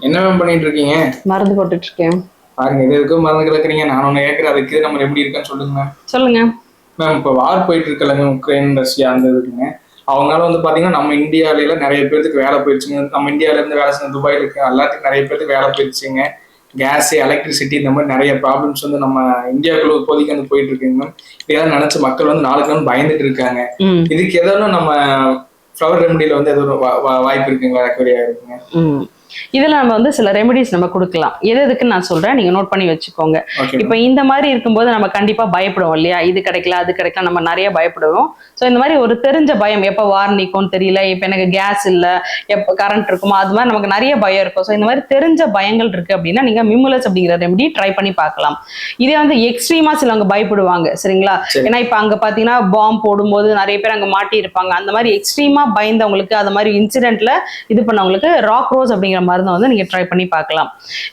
என்ன மேம் பண்ணிட்டு இருக்கீங்க? மருந்து போட்டுட்டு இருக்கேன். பாருங்க, இது எதுக்கும் மருந்து கலக்குறீங்க. நான் ஒண்ணு கேட்கறேன், அதுக்கு நம்ம எப்படி இருக்குன்னு சொல்லுங்க மேம். சொல்லுங்க மேம். இப்போ வார் போயிட்டு இருக்கல மேம், உக்ரைன் ரஷ்யா அந்த இருக்குங்க. அவங்களால வந்து பாத்தீங்கன்னா நம்ம இந்தியாவில நிறைய பேருக்கு வேலை போயிடுச்சுங்க. நம்ம இந்தியாவில இருந்து வேலை செஞ்ச துபாயில் இருக்கு எல்லாத்துக்கும் நிறைய பேருக்கு வேலை போயிடுச்சுங்க. கேஸ், எலக்ட்ரிசிட்டி இந்த மாதிரி நிறைய ப்ராப்ளம்ஸ் வந்து நம்ம இந்தியாவுக்குள்ள இப்போதைக்கு வந்து போயிட்டு இருக்குங்க மேம். இதெல்லாம் நினைச்சு மக்கள் வந்து நாளுக்கு நாள் பயந்துட்டு இருக்காங்க. இதுக்கு எதாவது நம்ம ஃப்ளவர் ரெமடியில வந்து ஏதோ வாய்ப்பு இருக்குங்களா? ரெக்கவரியா இருக்குங்க. இதுல நம்ம வந்து சில ரெமெடிஸ் நம்ம கொடுக்கலாம். எதுக்குன்னு நான் சொல்றேன், நீங்க நோட் பண்ணி வச்சுக்கோங்க. இப்ப இந்த மாதிரி இருக்கும்போது நம்ம கண்டிப்பா பயப்படுவோம் இல்லையா? இது கிடைக்கல அது கிடைக்கல, நம்ம நிறைய பயப்படுவோம். ஸோ இந்த மாதிரி ஒரு தெரிஞ்ச பயம், எப்போ வார் நிற்கும்னு தெரியல, இப்ப எனக்கு கேஸ் இல்லை, எப்போ கரண்ட் இருக்குமோ, அது மாதிரி நமக்கு நிறைய பயம் இருக்கும். ஸோ இந்த மாதிரி தெரிஞ்ச பயங்கள் இருக்கு அப்படின்னா நீங்க மிமுலஸ் அப்படிங்கிற ரெமெடி ட்ரை பண்ணி பார்க்கலாம். இதே வந்து எக்ஸ்ட்ரீமா சிலவங்க பயப்படுவாங்க சரிங்களா? ஏன்னா இப்ப அங்க பாத்தீங்கன்னா பாம்பு போடும்போது நிறைய பேர் அங்க மாட்டி இருப்பாங்க. அந்த மாதிரி எக்ஸ்ட்ரீமா பயந்தவங்களுக்கு, அந்த மாதிரி இன்சிடென்ட்ல இது பண்ணவங்களுக்கு ராக் ரோஸ் அப்படிங்கிற மருந்தை வந்து நீங்க ட்ரை பண்ணி பார்க்கலாம்.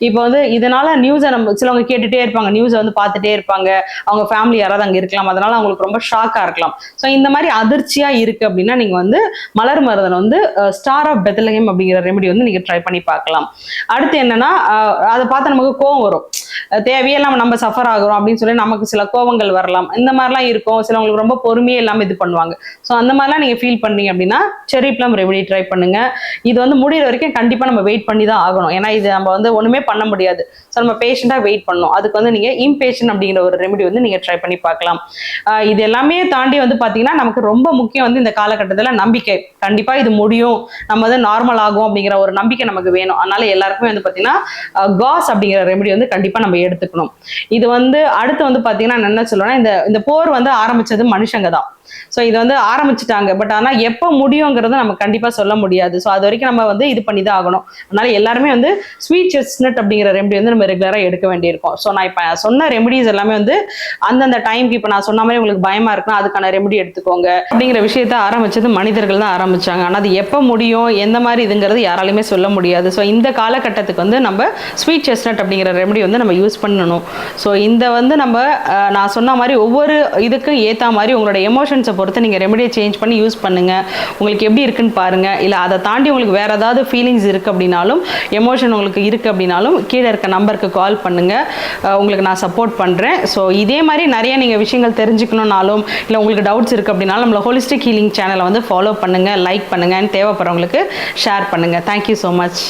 இப்போ வந்து இதனால நியூஸை நம்ம சிலவங்க கேட்டுட்டே இருப்பாங்க, நியூஸை வந்து பார்த்துட்டே இருப்பாங்க, அவங்க ஃபேமிலி யாராவது அங்க இருக்கலாம், அதனால அவங்களுக்கு ரொம்ப ஷாக்கா இருக்கலாம். ஸோ இந்த மாதிரி அதிர்ச்சியா இருக்கு அப்படின்னா நீங்க வந்து மலர் மருந்தனை வந்து ஸ்டார் ஆஃப் பெத்லஹேம் அப்படிங்கிற ரெமெடி வந்து நீங்க ட்ரை பண்ணி பார்க்கலாம். அடுத்து என்னன்னா, அதை பார்த்து நமக்கு கோவம் வரும், தேவையெல்லாம் நம்ம சஃபர் ஆகுறோம் அப்படின்னு சொல்லி நமக்கு சில கோவங்கள் வரலாம். இந்த மாதிரிலாம் இருக்கும். சிலவங்களுக்கு ரொம்ப பொறுமையே இல்லாமல் இது பண்ணுவாங்க. ஸோ அந்த மாதிரிலாம் நீங்க ஃபீல் பண்ணீங்க அப்படின்னா செரி ப்ளம் ரெமெடி ட்ரை பண்ணுங்க. இது வந்து முடிகிற வரைக்கும் கண்டிப்பா நம்ம வெயிட் பண்ணி தான் ஆகணும். ஏன்னா இது நம்ம வந்து ஒண்ணுமே பண்ண முடியாது. ஸோ நம்ம பேஷண்டா வெயிட் பண்ணணும். அதுக்கு வந்து நீங்க இம்பேஷன் அப்படிங்கிற ஒரு ரெமெடி வந்து நீங்க ட்ரை பண்ணி பார்க்கலாம். இது எல்லாமே தாண்டி வந்து பாத்தீங்கன்னா நமக்கு ரொம்ப முக்கியம் வந்து இந்த காலகட்டத்தில் நம்பிக்கை. கண்டிப்பா இது முடியும், நம்ம வந்து நார்மல் ஆகும் அப்படிங்கிற ஒரு நம்பிக்கை நமக்கு வேணும். அதனால எல்லாருக்குமே வந்து பாத்தீங்கன்னா காஸ் அப்படிங்கிற ரெமெடி வந்து கண்டிப்பா நம்ம எடுத்துக்கணும். இது வந்து அடுத்து வந்து பாத்தீங்கன்னா என்ன சொல்லுவேன்னா, இந்த போர் வந்து ஆரம்பிச்சது மனுஷங்க தான். ஸோ இது வந்து ஆரம்பிச்சுட்டாங்க. பட் ஆனால் எப்போ முடியுங்கிறத நம்ம கண்டிப்பாக சொல்ல முடியாது. ஸோ அது வரைக்கும் நம்ம வந்து இது பண்ணி தான் ஆகணும். அதனால எல்லாருமே வந்து ஸ்வீட் செஸ்னட் அப்படிங்கிற ரெமெடி வந்து நம்ம ரெகுலராக எடுக்க வேண்டியிருக்கும். ஸோ நான் இப்போ சொன்ன ரெமெடிஸ் எல்லாமே வந்து அந்தந்த டைமுக்கு, இப்போ நான் சொன்ன மாதிரி உங்களுக்கு பயமா இருக்குன்னா அதுக்கான ரெமெடி எடுத்துக்கோங்க. அப்படிங்கிற விஷயத்த ஆரம்பிச்சது மனிதர்கள் தான் ஆரம்பிச்சாங்க. ஆனால் அது எப்போ முடியும், எந்த மாதிரி இதுங்கிறது யாராலுமே சொல்ல முடியாது. ஸோ இந்த காலகட்டத்துக்கு வந்து நம்ம ஸ்வீட் செஸ்னட் அப்படிங்கிற ரெமெடி வந்து நம்ம யூஸ் பண்ணணும். ஸோ இந்த வந்து நம்ம நான் சொன்ன மாதிரி ஒவ்வொரு இதுக்கும் ஏற்ற மாதிரி உங்களோட எமோஷன்ஸை பொறுத்து நீங்கள் ரெமெடியை சேஞ்ச் பண்ணி யூஸ் பண்ணுங்கள். உங்களுக்கு எப்படி இருக்குன்னு பாருங்கள். இல்லை அதை தாண்டி உங்களுக்கு வேறு ஏதாவது ஃபீலிங்ஸ் இருக்குது அப்படின்னாலும், எமோஷன் உங்களுக்கு இருக்குது அப்படின்னாலும் கீழே இருக்க நம்பருக்கு கால் பண்ணுங்கள். உங்களுக்கு நான் சப்போர்ட் பண்ணுறேன். ஸோ இதே மாதிரி நிறைய நீங்கள் விஷயங்கள் தெரிஞ்சுக்கணுன்னாலும், இல்லை உங்களுக்கு டவுட்ஸ் இருக்குது அப்படின்னாலும் நம்மளை ஹோலிஸ்டிக் ஹீலிங் சேனலை வந்து ஃபாலோ பண்ணுங்கள், லைக் பண்ணுங்கள், தேவைப்படுறவங்களுக்கு ஷேர் பண்ணுங்கள். Thank you so much.